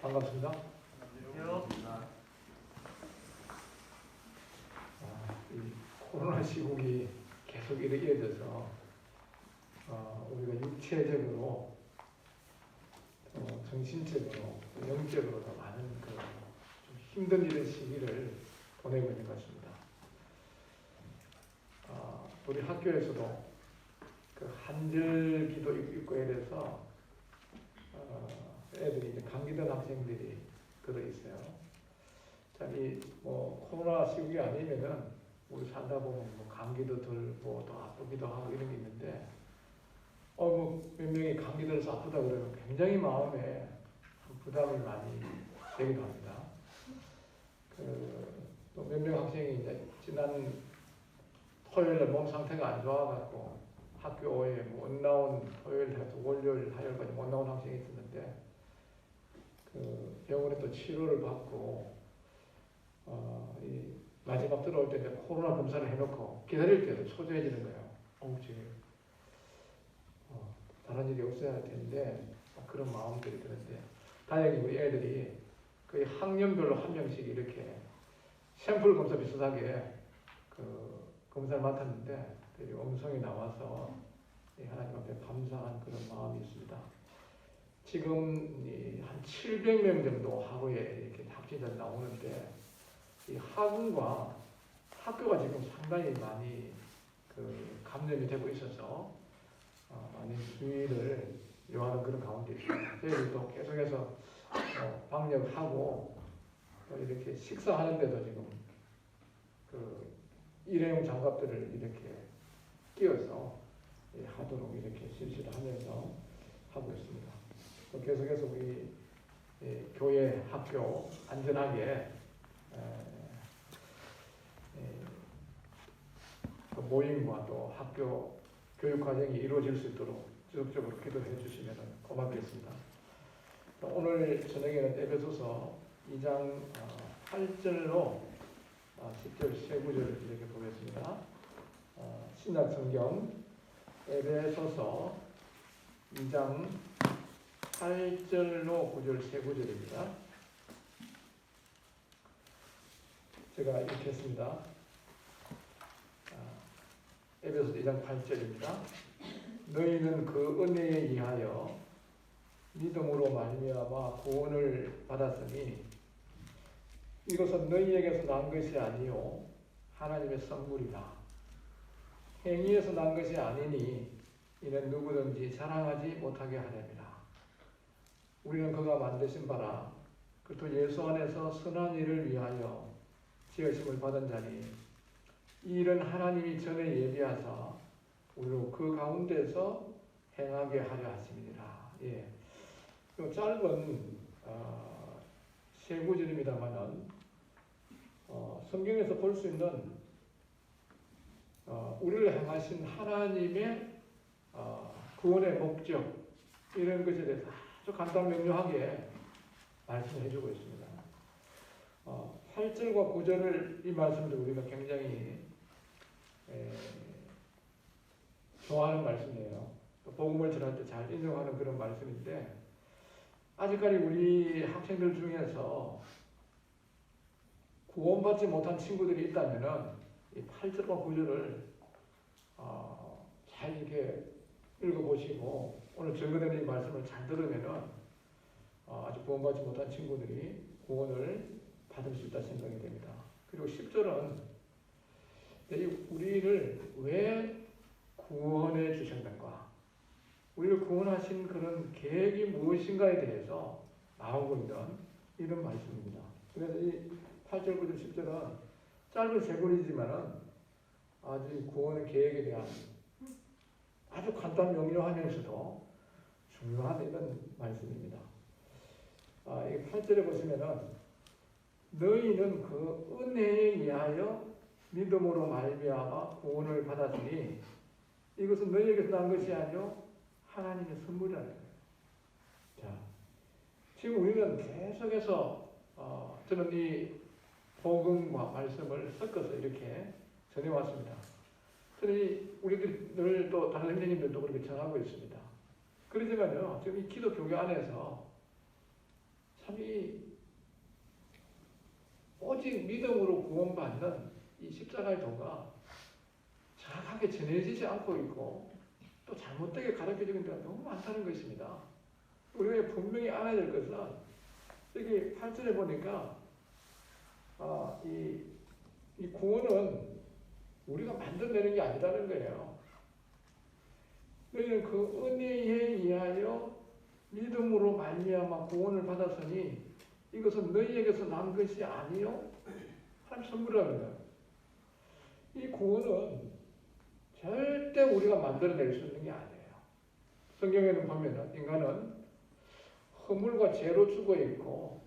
반갑습니다. 안녕하세요. 이 코로나 시국이 계속 이렇게 이어져서 우리가 육체적으로, 정신적으로, 영적으로 더 많은 좀 힘든 이런 시기를 보내고 있는 것 같습니다. 우리 학교에서도 그 한절기도 있고 이래서 애들이 이제 감기 든 학생들이 들어 있어요. 자, 코로나 시국이 아니면은 우리 살다 보면 감기도 들고 또 아프기도 하고 이런 게 있는데, 몇 명이 감기 들어서 아프다 그러면 굉장히 마음에 부담을 많이 되기도 합니다. 또 몇 명 학생이 이제 지난 토요일에 몸 상태가 안 좋아갖고 학교에 못 나온, 토요일, 월요일, 화요일까지 못 나온 학생이 있었는데, 병원에 또 치료를 받고, 이 마지막 들어올 때 코로나 검사를 해놓고 기다릴 때도 초조해지는 거예요. 지금 다른 일이 없어야 할 텐데, 그런 마음들이 드는데, 다행히 우리 애들이 거의 학년별로 한 명씩 이렇게 샘플 검사 비슷하게 검사를 맡았는데, 음성이 나와서 하나님 앞에 감사한 그런 마음이 있습니다. 지금 한 700명 정도 하루에 이렇게 확진자 나오는데, 이 학원과 학교가 지금 상당히 많이 감염이 되고 있어서 많이 주의를 요하는 그런 가운데 있습니다. 저희들도 계속해서 방역하고 또 이렇게 식사하는데도 지금 일회용 장갑들을 이렇게 끼워서 하도록 이렇게 실시를 하면서 하고 있습니다. 또 계속해서 우리 교회, 학교 안전하게 모임과 또 학교 교육 과정이 이루어질 수 있도록 지속적으로 기도해 주시면 고맙겠습니다. 오늘 저녁에는 에베소서 2장 8절로 10절 세 구절을 이렇게 보겠습니다. 신약 성경 에베소서 2장 8절로 9절 세 구절입니다. 제가 이렇게 했습니다. 에베소서 2장 8절입니다. 너희는 그 은혜에 의하여 믿음으로 말미암아 구원을 받았으니 이것은 너희에게서 난 것이 아니요 하나님의 선물이라. 행위에서 난 것이 아니니 이는 누구든지 자랑하지 못하게 하렵니다. 우리는 그가 만드신 바라 그리스도 예수 안에서 선한 일을 위하여 지으심을 받은 자니 이 일은 하나님이 전에 예비하사 우리로 그 가운데서 행하게 하려 하심이니라. 이 짧은 세 구절입니다만은 성경에서 볼 수 있는 우리를 향하신 하나님의 구원의 목적, 이런 것에 대해서 아주 간단 명료하게 말씀해 주고 있습니다. 8절과 9절을 이 말씀을 우리가 굉장히 좋아하는 말씀이에요. 복음을 전할 때 잘 인용하는 그런 말씀인데, 아직까지 우리 학생들 중에서 구원받지 못한 친구들이 있다면은 이 8절과 9절을 잘 이렇게 읽어보시고 오늘 증거되는 이 말씀을 잘 들으면은 아직 구원받지 못한 친구들이 구원을 받을 수 있다 생각이 됩니다. 그리고 10절은 우리를 왜 구원해 주셨는가, 우리를 구원하신 그런 계획이 무엇인가에 대해서 나오고 있는 이런 말씀입니다. 그래서 이 8절, 9절, 10절은 짧은 세 구절이지만은 아주 구원의 계획에 대한 아주 간단 명료하면서도 중요한 이런 말씀입니다. 이 8절에 보시면은 너희는 그 은혜에 의하여 믿음으로 말미암아 구원을 받았으니 이것은 너희에게서 난 것이 아니요 하나님의 선물이라는 거예요. 자, 지금 우리는 계속해서 저는 이 복음과 말씀을 섞어서 이렇게 전해왔습니다. 그러니 우리들 늘 또 다른 선생님들도 그렇게 전하고 있습니다. 그러지만요, 지금 이 기독교 안에서 참이 오직 믿음으로 구원받는 이 십자가의 도가 정확하게 전해지지 않고 있고 또 잘못되게 가르쳐지는 데가 너무 많다는 것입니다. 우리가 분명히 알아야 될 것은 여기 8절에 보니까 이 구원은 우리가 만들어내는 게 아니라는 거예요. 너희는 그 은혜에 의하여 믿음으로 말미암아 구원을 받았으니 이것은 너희에게서 난 것이 아니요 하나님 선물이라는 거예요. 이 구원은 절대 우리가 만들어낼 수 있는 게 아니에요. 성경에는 보면 인간은 허물과 죄로 죽어 있고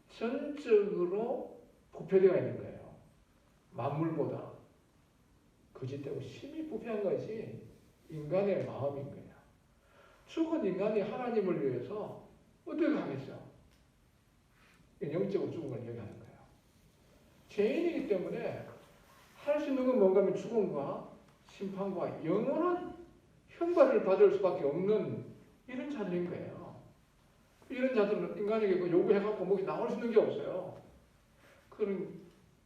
전적으로 부패되어 있는 거예요. 만물보다 거짓되고 심히 부패한 것이 인간의 마음인 거예요. 죽은 인간이 하나님을 위해서 어떻게 하겠어요? 영적으로 죽은 걸 얘기하는 거예요. 죄인이기 때문에 할 수 있는 건 뭔가 하면 죽음과 심판과 영원한 형벌을 받을 수밖에 없는 이런 자들인 거예요. 이런 자들은 인간에게 요구해갖고 뭐 나올 수 있는 게 없어요. 그런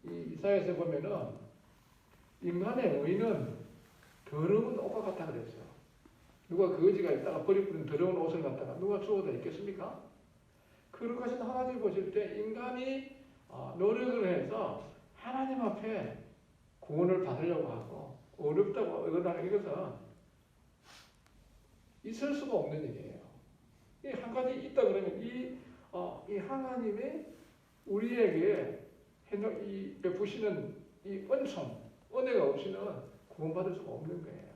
이사야에서 보면은 인간의 의는 더러운 옷과 같다 그랬어요. 누가 그 의지가 있다가 버리고 더러운 옷을 갖다가 누가 주워다 있겠습니까? 그렇게 하신 하나님 보실 때 인간이 노력을 해서 하나님 앞에 구원을 받으려고 하고 어렵다고 어긋나는 이것은 있을 수가 없는 일이에요. 이 한 가지 있다 그러면 이 하나님의 우리에게 베푸시는 이 은총, 은혜가 없이는 구원받을 수가 없는 거예요.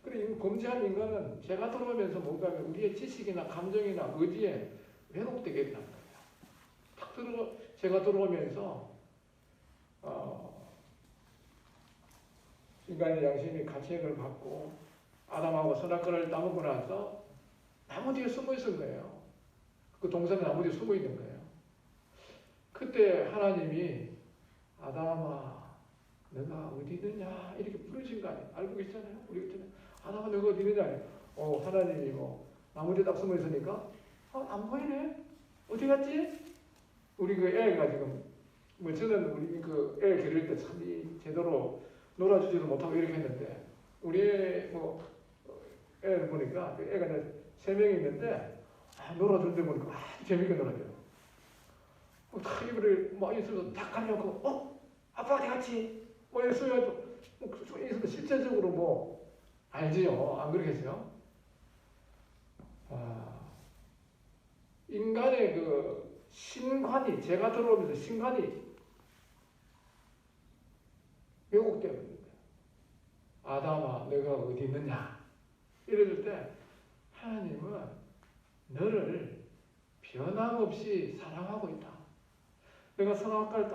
그리고 범죄한 인간은 죄가 들어오면서 뭔가 우리의 지식이나 감정이나 의지에 왜곡되게 된다는 거예요. 죄가 들어오면서 인간의 양심이 가책을 받고 아담하고 선악과를 따먹고 나서 나무 뒤에 숨어 있은 거예요. 그 동산에 나무 뒤에 숨어 있는 거예요. 그때 하나님이 아담아 너가 어디 있느냐 이렇게 부르신 거 아니에요. 알고 계시잖아요. 우리 그때는 아담아 너가 어디 있느냐 하나님이 나무 뒤에 딱 숨어 있으니까 안 보이네. 어디 갔지? 우리 그 애가 지금 저는 우리 그 애 기를 때 참 제대로 놀아주지도 못하고 이렇게 했는데 우리 애를 보니까 애가 3명이 있는데 놀아주는데 보니까 아주 재밌게 놀아줘요. 탁 이불을 있어서 딱 가려고 아빠 어디 갔지? 이랬어요. 실제적으로 알지요. 안 그러겠어요? 인간의 그 신관이 제가 들어오면서 신관이 왜곡되어 있는 거예요. 아담아 내가 어디 있느냐 이럴 때 하나님은 너를 변함없이 사랑하고 있다. 내가 선악과를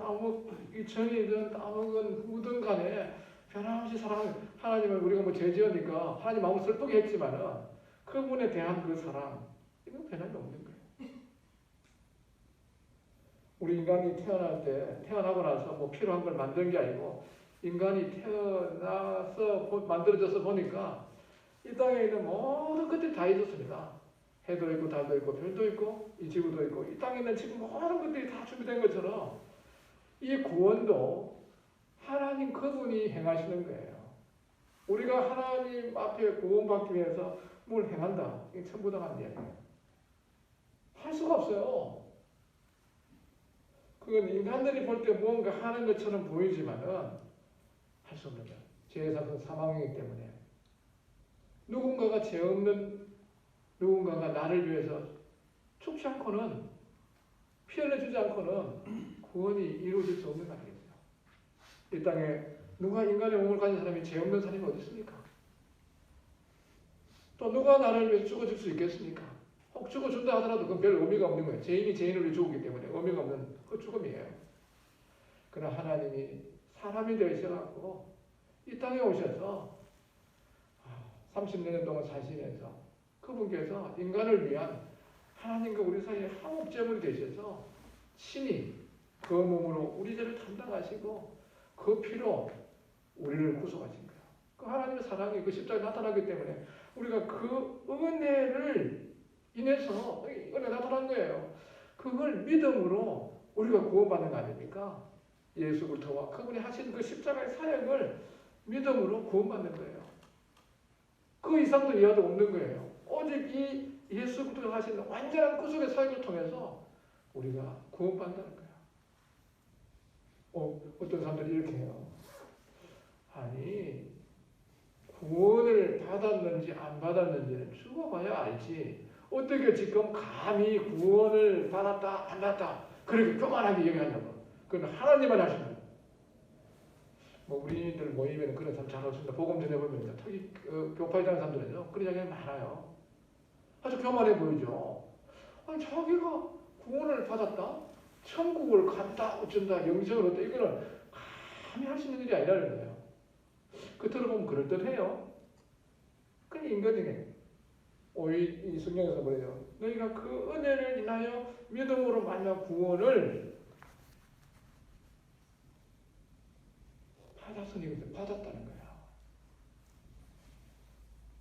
이 정이든 따먹은 후든 간에 변함없이 사랑하는 하나님은 우리가 죄 지으니까 하나님 마음을 슬프게 했지만은 그분에 대한 그 사랑 이건 변함이 없는 거예요. 우리 인간이 태어나고 나서 필요한 걸 만든 게 아니고 인간이 태어나서 만들어져서 보니까 이 땅에 있는 모든 것들이 다 있었습니다. 해도 있고 달도 있고 별도 있고 이 지구도 있고 이 땅에 있는 지금 모든 것들이 다 준비된 것처럼 이 구원도 하나님 그분이 행하시는 거예요. 우리가 하나님 앞에 구원받기 위해서 뭘 행한다. 이게 천부당한 이야기예요. 할 수가 없어요. 그건 인간들이 볼 때 무언가 하는 것처럼 보이지만은 할 수 없는 거예요. 죄의 삭은 사망이기 때문에 누군가가 죄 없는 누군가가 나를 위해서 죽지 않고는 피 흘려주지 않고는 구원이 이루어질 수 없는 거 아니겠어요? 이 땅에 누가 인간의 몸을 가진 사람이 죄 없는 사람이 어디 있습니까? 또 누가 나를 위해서 죽어줄 수 있겠습니까? 혹 죽어준다 하더라도 그건 별 의미가 없는 거예요. 죄인이 죄인을 위해 죽었기 때문에 의미가 없는 그 죽음이에요. 그러나 하나님이 사람이 되셔갖고 이 땅에 오셔서 30년 동안 사시면서 그분께서 인간을 위한 하나님과 우리 사이에 화목제물이 되셔서 신이 그 몸으로 우리 죄를 담당하시고 그 피로 우리를 구속하신 거예요. 그 하나님의 사랑이 그 십자가에 나타나기 때문에 우리가 그 은혜를 인해서 은혜가 나타난 거예요. 그걸 믿음으로 우리가 구원받는 거 아닙니까? 예수 그리스도와 그분이 하신 그 십자가의 사역을 믿음으로 구원받는 거예요. 그 이상도 이하도 없는 거예요. 오직 이 예수 그리스도가 하신 완전한 구속의 사역을 통해서 우리가 구원받는다는 거예요. 어떤 사람들이 이렇게 해요. 아니, 구원을 받았는지 안 받았는지는 죽어봐야 알지. 어떻게 지금 감히 구원을 받았다 안 받았다 그렇게 교만하게 얘기하냐고. 그건 하나님만 하시는 거예요. 뭐 우리들 모이면 그런 사람 잘 없습니다. 복음 전해보면 특히 교파이다는 사람들은요 그런 이야기 많아요. 아주 교만해 보이죠. 아니 자기가 구원을 받았다, 천국을 간다, 어쩐다, 영생을 얻다 이거는 감히 할 수 있는 일이 아니라는 거예요. 그 들어보면 그럴듯해요. 그냥 인간에게 이 성경에서 뭐래요? 너희가 그 은혜를 인하여 믿음으로 만난 구원을 받았으니 받았다는 거야.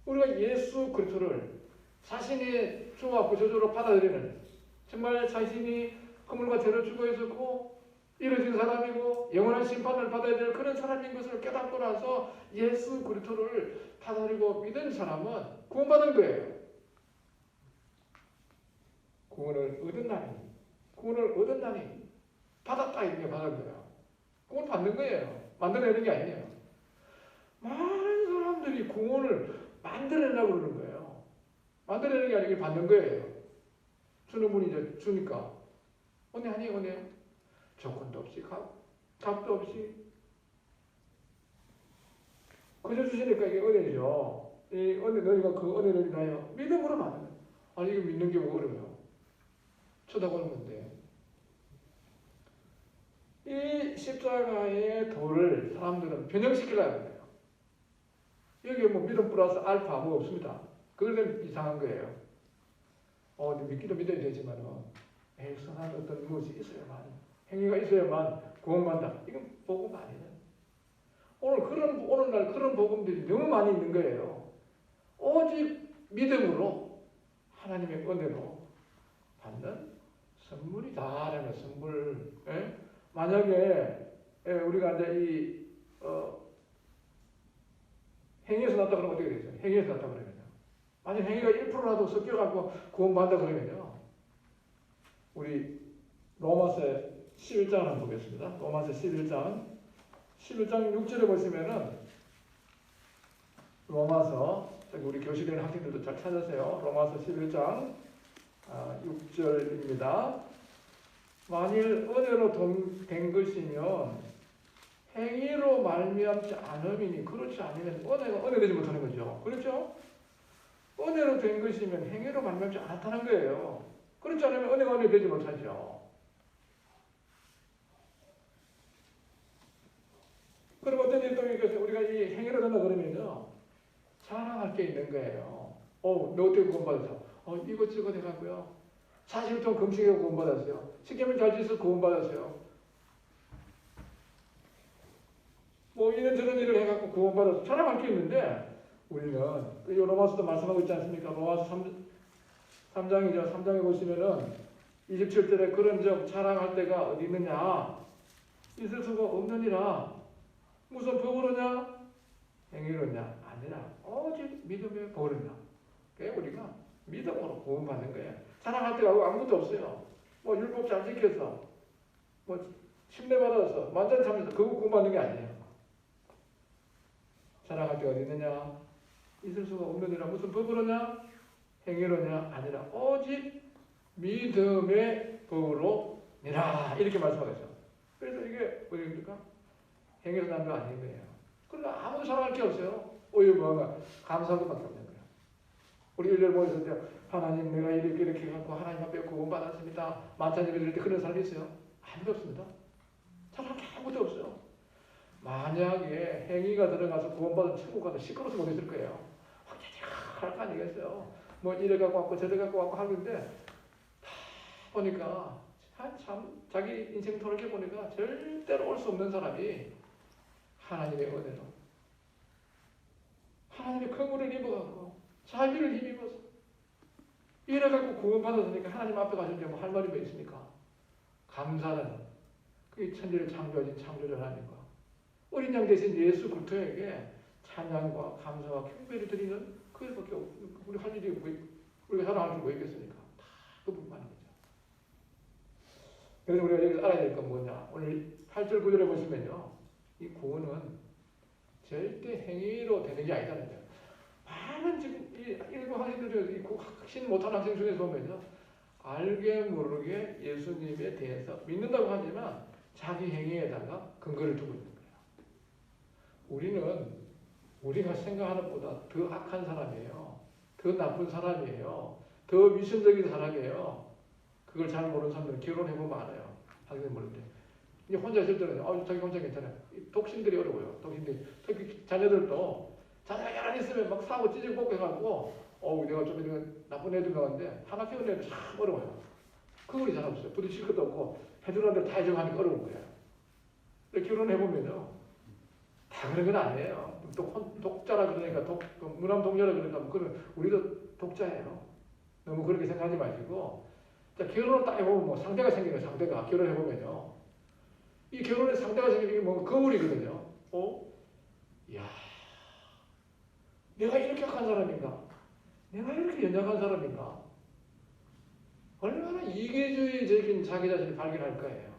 우리가 예수 그리스도를 자신의 주와 구주로 받아들이는 정말 자신이 허물과 죄를 주고했었고 이루어진 사람이고 영원한 심판을 받아야 될 그런 사람인 것을 깨닫고 나서 예수 그리스도를 받아들이고 믿은 사람은 구원받은 거예요. 구원을 얻은 날이 받았다 이렇게 받은 거예요. 구원 받는 거예요. 만들어내는 게 아니에요. 많은 사람들이 구원을 만들어내려고 그러는 거예요. 만들어내는 게 아니고 받는 거예요. 주는 분이 이제 주니까 은혜 아니에요, 은혜. 조건도 없이 값도 없이 그저 주시니까 이게 은혜죠. 이 은혜 너희가 그 은혜를 인하여 믿음으로 받는 거예요. 아니 이거 믿는 게 뭐 어려워요. 쳐다보는 건데 이 십자가의 도를 사람들은 변형시키려고 해요. 여기에 뭐 믿음 플러스 알파 뭐 없습니다. 그러면 이상한 거예요. 믿기도 믿어야 되지만 선한 어떤 무엇이 있어야만 행위가 있어야만 구원받는다. 이건 복음 아니에요. 오늘날 그런 복음들이 너무 많이 있는 거예요. 오직 믿음으로 하나님의 은혜로 받는 선물이다라는 선물. 예? 만약에 우리가 이제 행위에서 났다 그러면 어떻게 되죠? 행위에서 났다 그러면요. 만약 행위가 1%라도 섞여갖고 구원받는다 그러면요. 우리 로마서 11장 한번 보겠습니다. 로마서 11장 6절에 보시면은 로마서 우리 교실에 있는 학생들도 잘 찾으세요. 로마서 11장 6절입니다. 만일 은혜로 된 것이면 행위로 말미암지 않음이니 그렇지 않으면 은혜가 은혜되지 못하는 거죠. 그렇죠? 은혜로 된 것이면 행위로 말미암지 않다는 거예요. 그렇지 않으면 은혜가 은혜되지 못하죠. 그리고 어떤 일도 우리가 이 행위로 된다 그러면요 자랑할 게 있는 거예요. 너 어떻게 구원받았어? 이것저것 해가고요. 40일 동안 금식하고 구원받았어요. 십계명 잘 지어서 구원받았어요. 뭐 이런저런 일을 해갖고 구원받아서 자랑할 게 있는데 우리는 이 로마서도 말씀하고 있지 않습니까? 로마서 3장이죠. 3장에 보시면은 27절에 그런 적 자랑할 때가 어디 있느냐? 있을 수가 없느니라. 무슨 법으로냐? 행위로냐? 아니라 오직 믿음의 법으로냐. 그게 우리가 믿음으로 구원받는 거예요. 자랑할 때가 아무것도 없어요. 뭐 율법 잘 지켜서 뭐 침례받아서 완전 참여해서 그거 구원받는 게 아니에요. 자랑할 때가 어디 있느냐? 있을 수가 없느니라. 무슨 법으로냐? 행위로냐? 아니라 오직 믿음의 법으로니라. 이렇게 말씀하겠죠. 그래서 이게 뭐입니까? 행위로 난 거 아닌 거예요. 그러니까 아무도 자랑할 게 없어요. 뭐가 감사할 것밖에 없는 거예요. 우리 일요일 모여서 이제 하나님 내가 이렇게 해갖고 하나님 앞에 구원받았습니다. 만찬 예배 드릴 때 그런 사람이 있어요? 아무도 없습니다. 자랑할 게 아무것도 없어요. 만약에 행위가 들어가서 구원받은 천국 가서 시끄러워서 못 있을 거예요. 확 할 거 아니겠어요. 뭐 이래 갖고 왔고 저래 갖고 왔고 하는데 다 보니까 참 자기 인생 돌이켜 보니까 절대로 올 수 없는 사람이 하나님의 은혜로 하나님의 긍휼을 입어갖고 자비를 힘입어서 이래갖고 구원받았으니까 하나님 앞에 가서 이제 뭐 할 말이 뭐 있습니까? 감사는 그 천지를 창조하신 창조주 하나님과 어린 양 대신 예수 그리스도에게 찬양과 감사와 경배를 드리는 그것밖에 우리 할 일이 뭐, 우리가 사랑할 줄 뭐 있겠습니까? 다 그분만인 거죠. 그래서 우리가 여기서 알아야 될 건 뭐냐? 오늘 8절 9절에 보시면요, 이 구원은 절대 행위로 되는 게 아니다는 거예요. 많은 지금 이 일부 학생들 중에서 확신 못한 학생 중에서 보면요, 알게 모르게 예수님에 대해서 믿는다고 하지만 자기 행위에다가 근거를 두고 있는 거예요. 우리는 우리가 생각하는 것보다 더 악한 사람이에요. 더 나쁜 사람이에요. 더 위선적인 사람이에요. 그걸 잘 모르는 사람들은 결혼해보면 알아요. 학생 모를 때. 이제 혼자 있을 때는 자기 혼자 괜찮아요. 독신들이 어려워요. 독신들이. 특히 자녀들도 자녀가 여러 있으면 막 사고 찌질볶 해가지고 내가 좀 이런 나쁜 애들 나왔는데 하나 키우는 애들 참 어려워요. 그거이 잘 없어요. 부딪힐 것도 없고 해주는 애들 다 해줘가니까 어려운 거예요. 근데 결혼해보면요, 다 그런 건 아니에요. 독자라 그러니까 무남동자라 그러니까 그건 우리도 독자예요. 너무 그렇게 생각하지 마시고, 자, 결혼을 딱 해보면 뭐 상대가 생기는 상대가 결혼해보면요, 이 결혼의 상대가 생기는 게 뭐 거울이거든요. 이야, 내가 이렇게 악한 사람인가? 내가 이렇게 연약한 사람인가? 얼마나 이기주의적인 자기 자신을 발견할 거예요.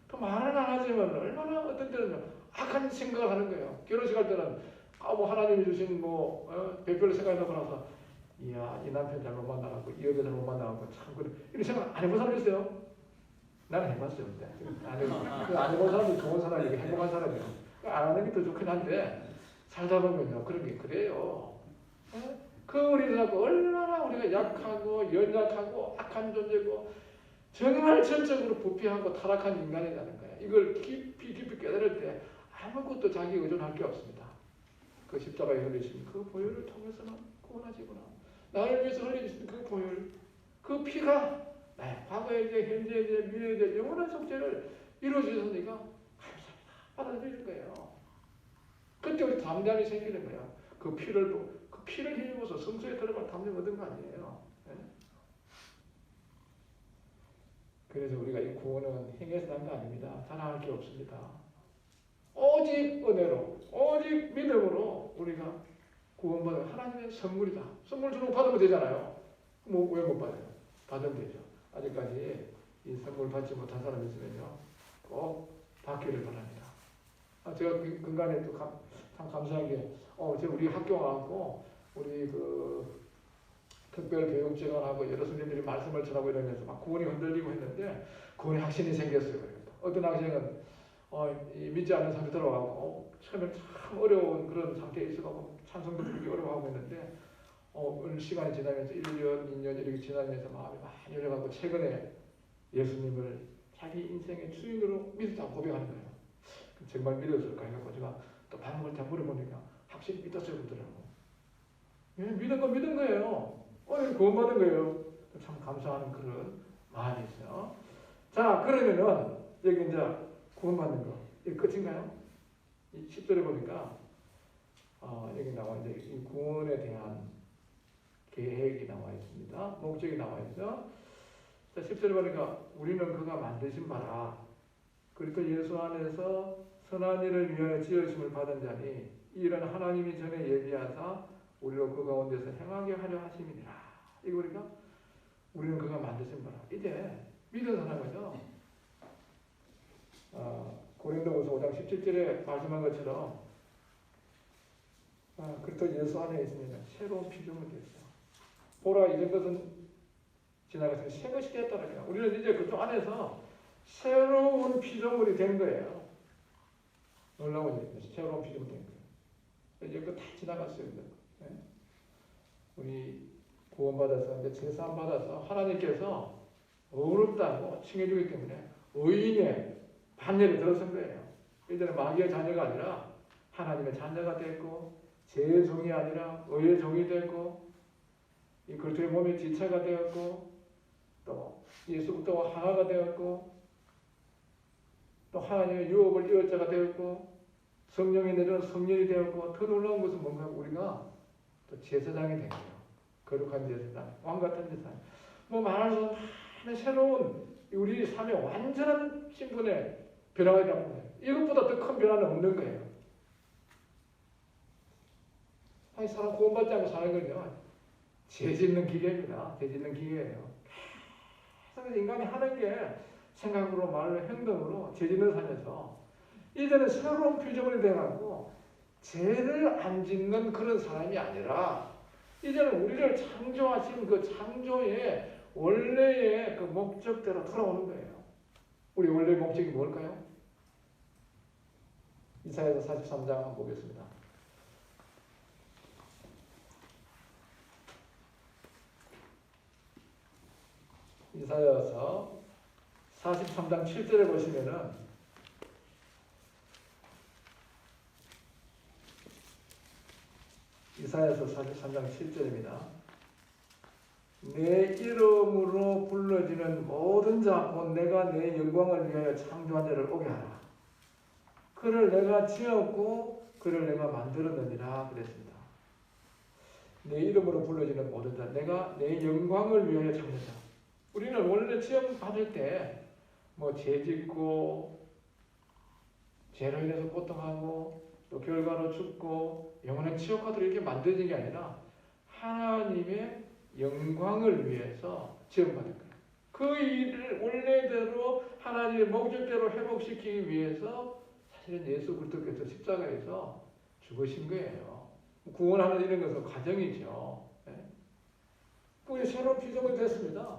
또 말은 안 하지만 얼마나 어떤 때는 악한 생각을 하는 거예요. 결혼식 할 때는 뭐 하나님이 주신 별별 생각이 나고 나서 이야, 이 남편 잘못 만나갖고 이 여자 잘못 만나갖고 참 그래, 이런 생각 안 해본 사람 있어요? 나는 해봤어요. 근데 안 해본 사람이 좋은 사람이고 행복한 사람이에요. 안 하는 게 더 좋긴 한데 살다 보면요, 그런 게 그래요. 그 우리들하고 얼마나 우리가 약하고 연약하고 악한 존재고 정말 전적으로 부패하고 타락한 인간이라는 거예요. 이걸 깊이 깨달을 때 아무것도 자기 의존할 게 없습니다. 그 십자가에 흘리신 그 보혈을 통해서는 구원하시구나. 나를 위해서 흘리신 그 보혈, 그 피가 나의 과거의 죄, 현재의 죄, 미래의 죄, 영원한 속죄를 이루어주셨으니까 감사합니다. 받아들이는 거예요. 그때 우리 담대함이 생기는 거야. 그 피를 힘입어서 성소에 들어갈 담력 얻은 거 아니에요. 네? 그래서 우리가 이 구원은 행해서 난 거 아닙니다. 자랑할 게 없습니다. 오직 은혜로, 오직 믿음으로 우리가 구원받은 하나님의 선물이다. 선물 주는 거 받으면 되잖아요. 왜 못 받아요? 받으면 되죠. 아직까지 이 선물 받지 못한 사람이 있으면요, 꼭 받기를 바랍니다. 제가 근간에 또 참 감사한 게, 우리 학교 와갖고 우리 특별교육지원하고 여러 선생님들이 말씀을 전하고 이러면서 막 구원이 흔들리고 했는데 구원의 확신이 생겼어요. 어떤 학생은 믿지 않는 상태 들어가고 처음에 참 어려운 그런 상태에 있어가지고 찬송도 부르기 어려워하고 있는데 오늘 시간이 지나면서 1년, 2년 이렇게 지나면서 마음이 많이 열려가고 최근에 예수님을 자기 인생의 주인으로 믿었다고 고백하는 거예요. 정말 믿었을까 해서 제가 또 반응을 다 물어보니까 확실히 믿었어요 그러더라고. 예, 믿은 거예요. 구원받은 거예요. 참 감사하는 그런 마음이 있어요. 자, 그러면은 여기 이제 구원받는 거 이게 끝인가요? 이 10절에 보니까 여기 나와 이제 이 구원에 대한 계획이 나와 있습니다. 목적이 나와 있죠. 자, 10절에 보니까 우리는 그가 만드신 바라 그리스도 예수 안에서 선한 일을 위하여 지으심을 받은 자니 이런 하나님이 전에 예비하사 우리로 그 가운데서 행하게 하려 하심이니라. 이거 우리가 우리는 그가 만드신 바라. 이제 믿은 사람은요. 고린도후서 5장 17절에 말씀한 것처럼 그리스도 예수 안에 있으면 새로운 피조물이 됐어요. 보라 이전 것은 지나가서 새 것이 되었다는 거예요. 우리는 이제 그쪽 안에서 새로운 피조물이 된 거예요. 놀라운 일입니다. 새로운 피조물이 된 거예요. 이제 그거 다 지나갔어요. 네? 우리 구원받아서 이제 제사함 받아서 하나님께서 어렵다고 칭해주기 때문에 의인의 반열에 들어선 거예요. 이제는 마귀의 자녀가 아니라 하나님의 자녀가 됐고 죄의 종이 아니라 의의 종이 됐고 이 그리스도의 몸의 지체가 되었고 또 예수부터 하나가 되었고 또 하나님의 유업을 이을 자가 되었고 성령이 내려온 성령이 되었고 더 놀라운 것은 뭔가 우리가 또 제사장이 된 거예요. 거룩한 제사장, 왕 같은 제사장. 뭐 말할 수 없는 새로운 우리 삶의 완전한 신분의 변화가 있다는 거예요. 이것보다 더 큰 변화는 없는 거예요. 아니, 사람 구원받지 않고 사는 건요, 죄 짓는 기계입니다. 죄 짓는 기계예요. 그래서 인간이 하는 게 생각으로, 말로, 행동으로 죄 짓는 삶에서 이제는 새로운 피조물이 돼가지고 죄를 안 짓는 그런 사람이 아니라 이제는 우리를 창조하신 그 창조의 원래의 그 목적대로 돌아오는 거예요. 우리 원래 목적이 뭘까요? 이사야서 43장 한번 보겠습니다. 이사야서 43장 7절에 보시면은 이사야서 43장 7절입니다. 내 이름으로 불러지는 모든 자 곧 내가 내 영광을 위하여 창조한 자를 오게 하라. 그를 내가 지었고 그를 내가 만들었느니라 그랬습니다. 내 이름으로 불러지는 모든 자, 내가 내 영광을 위하여 창조한 자. 우리는 원래 시험 받을 때 뭐 죄짓고 죄로 인해서 고통하고 또 결과로 죽고 영원한 지옥가도록 이렇게 만들어진 게 아니라 하나님의 영광을 위해서 지원받은 거예요. 그 일을 원래대로 하나님의 목적대로 회복시키기 위해서 사실은 예수 그리스도께서 십자가에서 죽으신 거예요. 구원하는 이런 것은 과정이죠. 우리 새로운 피조물이 됐습니다.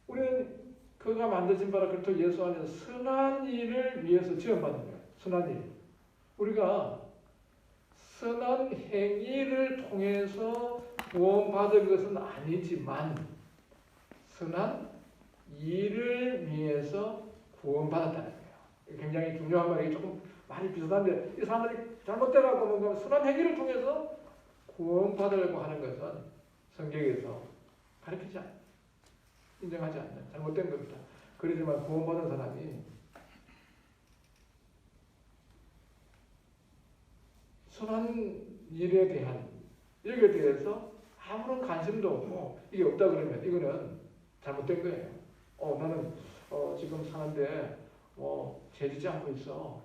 우리는 그가 만드신 바로 그리스도 예수 안에서 선한 일을 위해서 지원받는 거예요. 선한 일. 우리가 선한 행위를 통해서 구원받은 것은 아니지만 선한 일을 위해서 구원받았다는 거예요. 굉장히 중요한 말이 조금 많이 비슷한데 이 사람들이 잘못돼갖고 뭔가 선한 행위를 통해서 구원받으려고 하는 것은 성경에서 가르치지 않아요. 인정하지 않는 잘못된 겁니다. 그러지만 구원받은 사람이 선한 일에 대한 여기에 대해서 아무런 관심도 없고 이게 없다 그러면 이거는 잘못된 거예요. 나는 지금 사는데 죄짓지 않고 있어.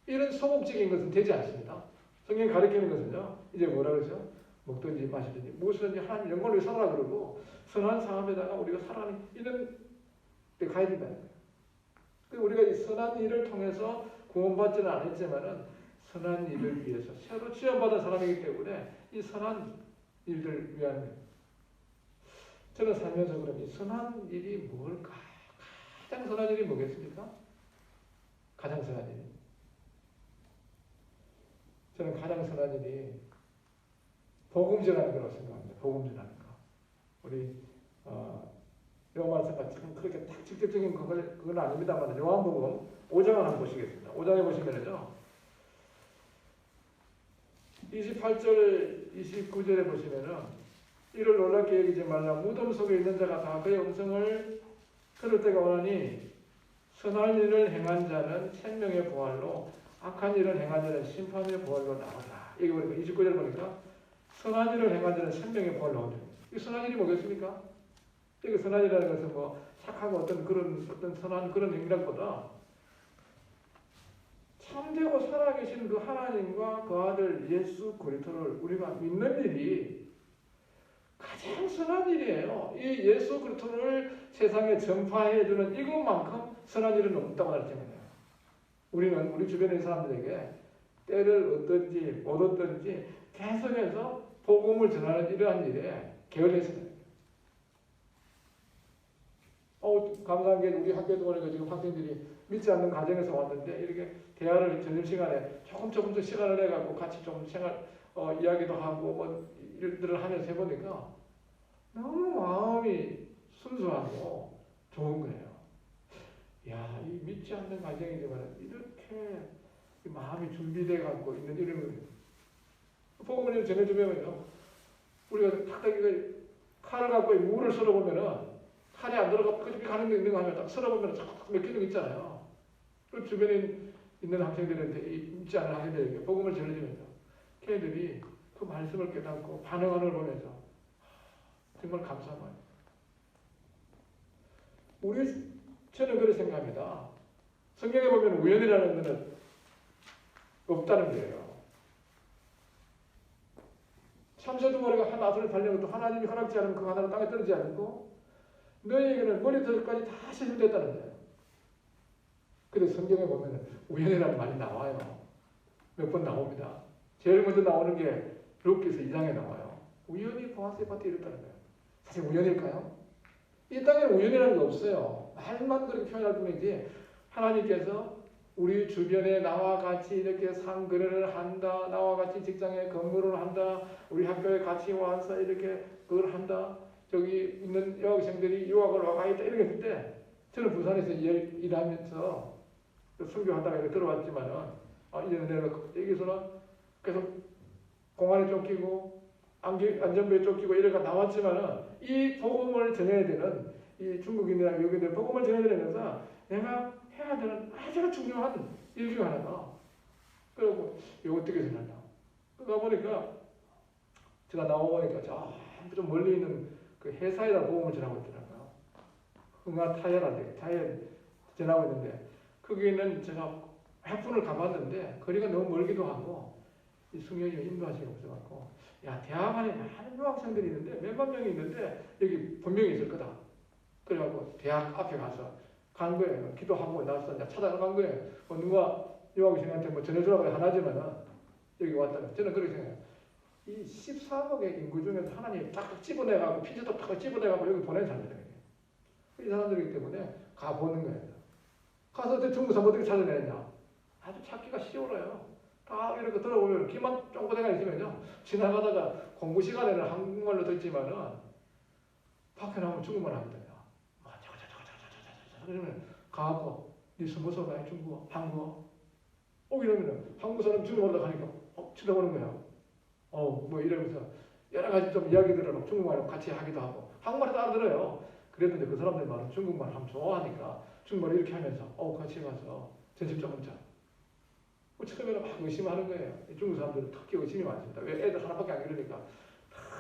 이런 소극적인 것은 되지 않습니다. 성경이 가르치는 것은요. 이제 뭐라 그러죠? 먹든지 마시든지 무엇이든지 하나님 영광을 위해 살아라 그러고 선한 삶에다가 우리가 살아가는 이런 데 가야 된다는 거예요. 우리가 이 선한 일을 통해서 구원받지는 않았지만은 선한 일을 위해서 새로 지원받은 사람이기 때문에 이 선한 일을 위한 거예요. 저는 살면서 그럼 이 선한 일이 뭘까? 가장 선한 일이 뭐겠습니까? 가장 선한 일이. 저는 가장 선한 일이 복음 전하는 거라고 생각합니다. 복음 전하는 거. 우리 요한서가 참 그렇게 딱 직접적인 그건 아닙니다만 요한복음 5장을 한번 보시겠습니다. 5장에 보시면은요. 28절 29절에 보시면은 이를 놀랍게 여기지 말라. 무덤 속에 있는 자가 다 그의 음성을 들을 때가 오나니 선한 일을 행한 자는 생명의 부활로 악한 일을 행한 자는 심판의 부활로 나오라. 여기 보니까 29절 보니까 선한 일을 행한 자는 생명의 부활로 나오죠. 이 선한 일이 뭐겠습니까? 여기 선한 일이라는 것은 뭐 착하고 어떤 선한 그런 행동보다 참되고 살아계신 그 하나님과 그 아들 예수 그리스도를 우리가 믿는 일이 가장 선한 일이에요. 이 예수 그리스도를 세상에 전파해주는 이것만큼 선한 일은 없다고 가르칩니다. 우리는 우리 주변의 사람들에게 때를 얻든지 못 얻든지 계속해서 복음을 전하는 이러한 일에 게을러있습니다. 감사한 게 우리 학교도 보니까 지금 학생들이 믿지 않는 가정에서 왔는데 이렇게 대화를 점심시간에 조금씩 시간을 내갖고 같이 좀 생활 이야기도 하고 뭐 일들을 하면서 해보니까 너무 마음이 순수하고 좋은 거예요. 야, 이 믿지 않는 가정이지만 이렇게 마음이 준비되어 갖고 있는 이런 거예요. 복음을 전해주면요, 우리가 탁탁이가 칼을 갖고 무를 썰어보면은 칼이 안 들어가 끄집이 가는 게 있는 거 하면 딱 썰어보면 쫙 맥히는 거 있잖아요. 그 주변에 있는 학생들한테 믿지 않는 학생들에게 복음을 전해주면서 걔들이 그 말씀을 깨닫고 반응하는 걸 보면서 정말 감사한 거예요. 저는 그렇게 생각합니다. 성경에 보면 우연이라는 것은 없다는 거예요. 참새 두 마리가 한 아들을 달린 것도 하나님이 허락지 않으면 그 하나는 땅에 떨어지지 않고 너희에게는 머리털까지 다 세심됐다는 거예요. 그래서 성경에 보면 우연이라는 말이 나와요. 몇 번 나옵니다. 제일 먼저 나오는 게 룻기서 2장에 나와요. 우연히 보아스의 밭에 이랬다는 거예요. 사실 우연일까요? 이 땅에는 우연이라는 게 없어요. 말만 그렇게 표현할 뿐이지 하나님께서 우리 주변에 나와 같이 이렇게 상거래를 한다. 나와 같이 직장에 근무를 한다. 우리 학교에 같이 와서 이렇게 그걸 한다. 저기 있는 여학생들이 유학을 와가 있다. 이런 게 있는데 저는 부산에서 일하면서 선교하다가 이렇게 들어왔지만은 이제는 내가 여기서는 계속 공안에 쫓기고 안전부에 쫓기고 이래가 나왔지만은 이 복음을 전해야 되는 이 중국인이나 외국인들 복음을 전해야 되면서 내가 해야 되는 아주 중요한 일 중 하나다. 그리고 이거 어떻게 생각나? 그러다 보니까 제가 나와보니까 좀 멀리 있는 그 회사에다 복음을 전하고 있더라고요. 흥화 타이어 전하고 있는데 거기는 제가 몇 분을 가봤는데 거리가 너무 멀기도 하고 이 성령님이 인도하시기 없어갖고 야 대학 안에 많은 유학생들이 있는데 몇만 명이 있는데 여기 분명히 있을 거다. 그래갖고 대학 앞에 가서 간 거예요. 기도하고 나서 이제 찾아간 거예요. 누가 유학생한테 뭐 전해주라고 하나지만은 여기 왔다. 저는 그렇게 생각해요. 이 14억의 인구 중에서 하나님이 딱 집어내갖고 피지도 딱 집어내갖고 여기 보낸 사람들이에요. 이 사람들이기 때문에 가보는 거예요. 가서 어떻게 중국사 어떻게 찾아내느냐. 아주 찾기가 쉬워요. 다 이렇게 들어보면 귀만 쫑긋해가 있으면요. 지나가다가 공부 시간에는 한국말로 듣지만은 밖에 나오면 중국말 하거든요. 그러면 가고 네 스무살 나이 중국어, 한국어. 이러면은 한국 사람 중국어로 가니까 쳐다보는 거야. 뭐 이러면서 여러 가지 좀 이야기들을 중국말로 같이 하기도 하고 한국말도 알아들어요. 그랬는데 그 사람들 말은 중국말 하면 좋아하니까 중국말 이렇게 하면서 같이 가서 전집 좀 먹자. 처음에는 막 의심하는 거예요. 중국 사람들은 특히 의심이 많습니다. 왜 애들 하나밖에 안 기르니까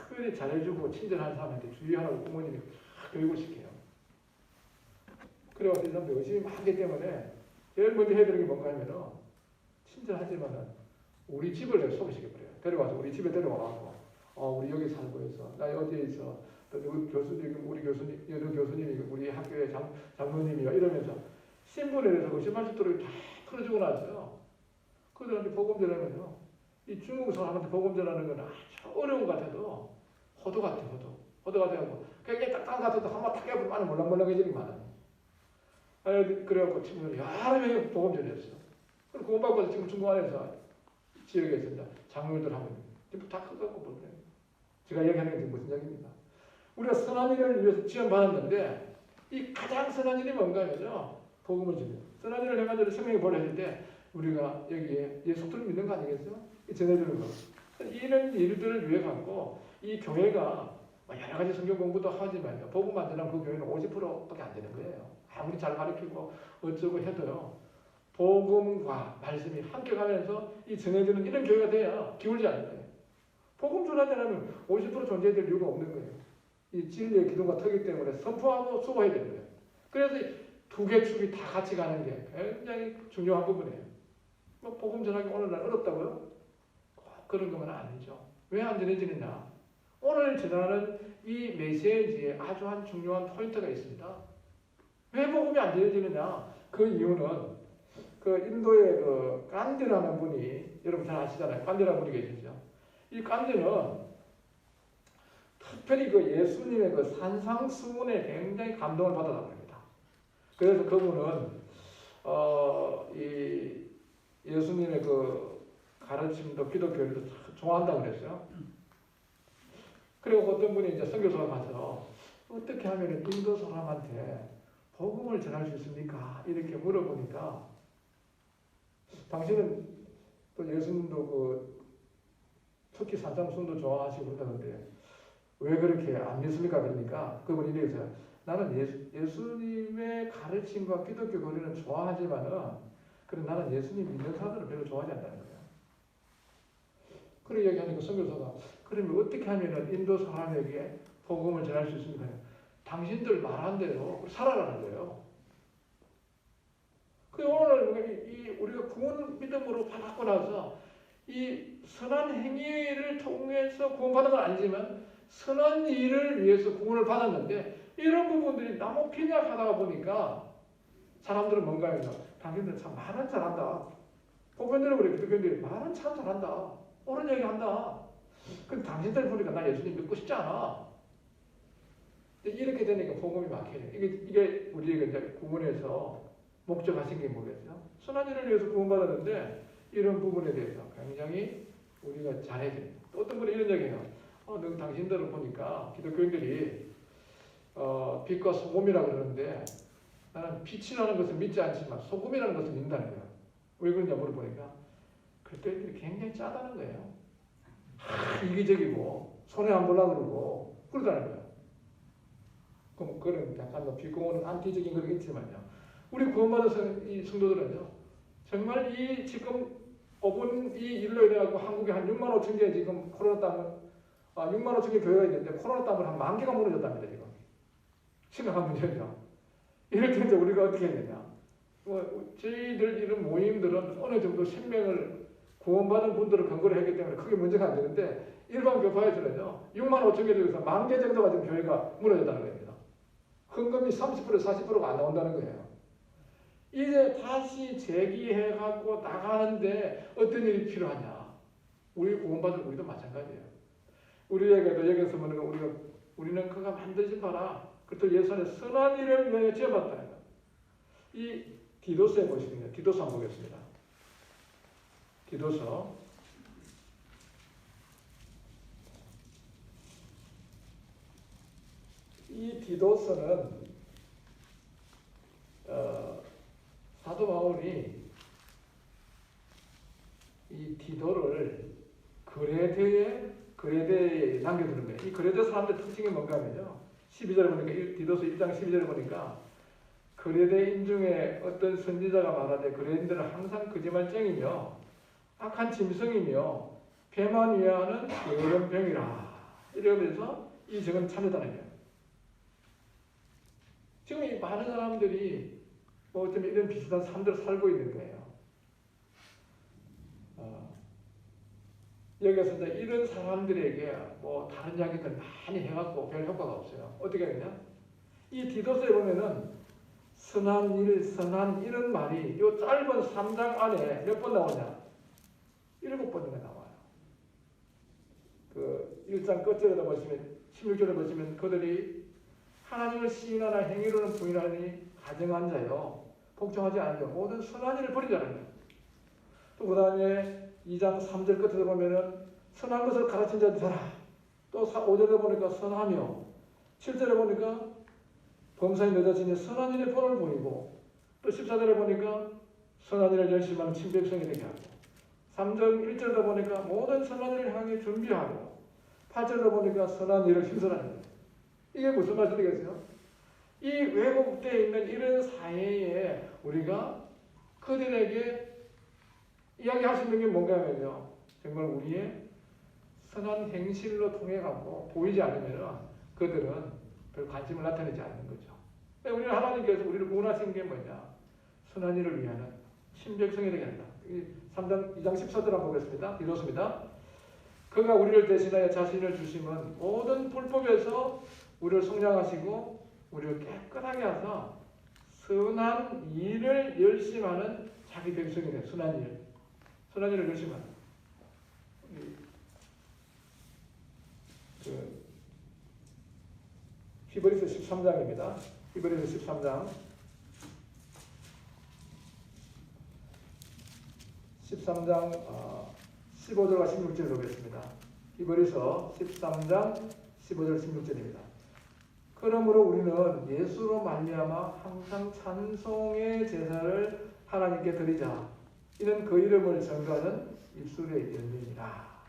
특별히 잘해주고 친절한 사람한테 주의하라고 부모님이 교육을 시켜요. 그래서 이 사람들 의심이 많기 때문에 제일 먼저 해야 되는 게 뭔가 하면은 친절하지만은 우리 집을 내가 소개시켜버려요. 데려와서 우리 집에 데려와서 우리 여기 살고 있어. 나 어디에 있어. 또 누구 교수님, 우리 교수님, 여느 교수님이 우리 학교의 장로님이야. 이러면서 신분에 대해서 의심할 수 있도록 다 풀어주고 나서요. 그들한테 복음 전하면요. 이 중국 사람한테 복음 전하는 건 아주 어려운 것 같아도 호도 같아, 호도 같아갖고 굉장히 딱딱한 것 같아도 한번 탁 해보면 많이 몰랑몰랑해지는 게 많아요. 그래갖고 친구들이 여러 명이 복음 전했어요. 그리고 그거 받고 지금 중국 안에서 지역에서 이제 장로들 하면 전부 다 커갖고 보내요. 제가 얘기하는 게 무슨 얘기입니까? 우리가 선한 일을 위해서 지원받았는데 이 가장 선한 일이 뭔가 하면요. 복음을 전해요. 선한 일을 해가지고 생명이 벌어질 때 우리가 여기에 예수를 믿는 거 아니겠어요? 전해주는 거. 이런 일들을 위해 갖고 이 교회가 여러 가지 성경 공부도 하지만요. 복음 안 전하면 그 교회는 50%밖에 안 되는 거예요. 아무리 잘 가르치고 어쩌고 해도요. 복음과 말씀이 함께 가면서 이 전해주는 이런 교회가 돼야 기울지 않는 거예요. 복음 전하지 않으면 50% 존재될 이유가 없는 거예요. 이 진리의 기둥과 터기 때문에 선포하고 수고해야 되는 거예요. 그래서 두 개 축이 다 같이 가는 게 굉장히 중요한 부분이에요. 복음 전하기 오늘날 어렵다고요? 그런 건 아니죠. 왜 안 전해지느냐? 오늘 전하는 이 메시지에 아주 한 중요한 포인트가 있습니다. 왜 복음이 안 전해지느냐? 그 이유는 그 인도의 그 간디라는 분이 여러분 잘 아시잖아요. 간디라는 분이 계시죠. 이 간디는 특별히 그 예수님의 그 산상수훈에 굉장히 감동을 받았다고 합니다. 그래서 그분은 이 예수님의 그 가르침도 기독교를 좋아한다고 그랬어요. 그리고 어떤 분이 이제 선교사가 가서 어떻게 하면 인도 사람한테 복음을 전할 수 있습니까? 이렇게 물어보니까 당신은 또 예수님도 그 특히 산상수훈도 좋아하시고 그러는데 왜 그렇게 안 믿습니까? 그러니까 그분이 이래서 나는 예수님의 가르침과 기독교 교리는 좋아하지만은 그럼 나는 예수님 믿는 사람들을 별로 좋아하지 않는다는 거예요. 그런 얘기하니까 선교사가 그러면 어떻게 하면 인도 사람에게 복음을 전할 수 있습니까? 당신들 말한 대로 살아가는 거예요. 그 오늘 우리가 구원 믿음으로 받았고 나서 이 선한 행위를 통해서 구원받은 건 아니지만 선한 일을 위해서 구원을 받았는데 이런 부분들이 너무 빈약하다 보니까 사람들은 뭔가요? 당신들 참 말은 잘한다. 보편적으로 그래. 기독교인들이 말은 참 잘한다. 옳은 얘기 한다. 근데 당신들 보니까 나 예수님 믿고 싶지 않아. 이렇게 되니까 복음이 막히네. 이게 우리에게 이제 구원에서 목적하신 게 뭐겠죠? 선한 일을 위해서 구원받았는데 이런 부분에 대해서 굉장히 우리가 잘해야 됩니다. 또 어떤 분이 이런 얘기해요. 너 당신들을 보니까 기독교인들이 빛과 소금이라고 그러는데 나는 빛이라는 것을 믿지 않지만 소금이라는 것을 믿는다는 거예요. 왜 그러냐 물어보니까 그때들이 굉장히 짜다는 거예요. 이기적이고 손해 안 보려고 그러고 그러다는 거예요. 그럼 그런 약간 비공은 안티적인 그런 게 있지만요. 우리 구원받은 이 성도들은요. 정말 이 지금 5분 이 일로 인해서 한국에 한 6만 5천 개 지금 코로나 때문에 6만 5천 개 교회가 있는데 코로나 때문에 한 1만 개가 무너졌답니다. 지금. 심각한 문제죠. 이럴 때 이제 우리가 어떻게 해야 되냐. 저희들 이런 모임들은 어느 정도 생명을 구원받은 분들을 근거로 했기 때문에 크게 문제가 안 되는데 일반 교파에서는요. 6만 5천 개 중에서 1만 개 정도가 지금 교회가 무너졌다는 겁니다. 헌금이 30% 40%가 안 나온다는 거예요. 이제 다시 재기해갖고 나가는데 어떤 일이 필요하냐. 우리 구원받은 우리도 마찬가지예요. 우리에게도 여기서 보면 우리는 그가 만드신 바라. 그것도 예수 안에 선한 일을 위하여 지어봤다는 거예요. 이 디도서에 보시면요. 디도서 한번 보겠습니다. 디도서. 이 디도서는 사도 바울이 이 디도를 그레데에 남겨두는 거예요. 이 그레데 사람들 특징이 뭔가 하면요. 12절에 보니까 디도서 1장 12절에 보니까 그레데인 중에 어떤 선지자가 말하되 그레인들은 항상 거짓말쟁이며 악한 짐승이며 배만 위하는 게으른 병이라. 이러면서 이 적은 참여다는 거예요. 지금 이 많은 사람들이 어쩌면 이런 비슷한 삶들을 살고 있는 거예요. 여기서 이제 이런 사람들에게 다른 이야기들 많이 해갖고 별 효과가 없어요. 어떻게 하냐? 이 디도서에 보면은 선한 일, 선한 이런 말이 이 짧은 3장 안에 몇 번 나오냐? 7번이나 나와요. 그 1장 끝절에다 보시면 16절에 보시면 그들이 하나님을 시인하나 행위로는 부인하니 가정한 자요. 복종하지 않은 자 모든 선한 일을 버리자는 거예요. 또 그 다음에 2장 3절 끝에 보면은 선한 것을 가르친 자들 되라. 또 5절에 보니까 선하며 7절에 보니까 범사에 늦어지니 선한 일의 본을 보이고 또 14절에 보니까 선한 일을 열심히 하는 친백성이 되게 하고 3절 1절에 보니까 모든 선한 일을 향해 준비하고 8절에 보니까 선한 일을 신선하는 거예요. 이게 무슨 말씀이겠어요? 이 왜곡되어 있는 이런 사회에 우리가 그들에게 이야기할 수 있는 게 뭔가 하면요. 정말 우리의 선한 행실로 통해가고 보이지 않으면 그들은 별 관심을 나타내지 않는 거죠. 우리는 하나님께서 우리를 구원하신 게 뭐냐? 선한 일을 위하는 신백성이 되게 한다. 3장 2장 14절 한번 보겠습니다. 이렇습니다. 그가 우리를 대신하여 자신을 주심은 모든 불법에서 우리를 속량하시고 우리를 깨끗하게 하사 선한 일을 열심히 하는 자기 백성이네. 선한 일. 선한 일을 열심히 하는. 히브리서 13장입니다. 히브리서 13장 15절과 16절 보겠습니다. 히브리서 13장 15절 16절입니다. 그러므로 우리는 예수로 말미암아 항상 찬송의 제사를 하나님께 드리자. 이는 그 이름을 전가하는 입술의 열매니라.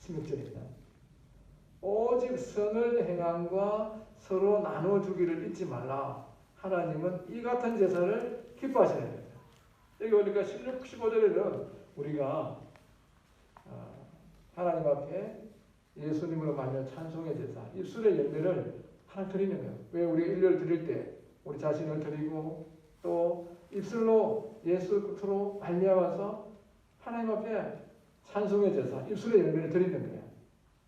16절입니다. 오직 선을 행함과 서로 나눠주기를 잊지 말라. 하나님은 이 같은 제사를 기뻐하시는 겁니다. 여기 보니까 16, 15절에는 우리가 하나님 앞에 예수님으로 말하는 찬송의 제사, 입술의 열매를 하나 드리는 거예요. 왜 우리 일렬 드릴 때 우리 자신을 드리고 또 입술로 예수로 말미암아서 하나님 앞에 찬송의 제사, 입술의 열매를 드리는 거예요.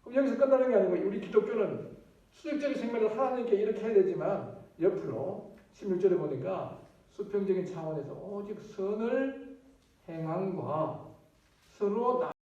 그럼 여기서 끝나는 게 아니고 우리 기독교는 수직적인 생활을 하나님께 이렇게 해야 되지만 옆으로 16절에 보니까 수평적인 차원에서 오직 선을 행함과 서로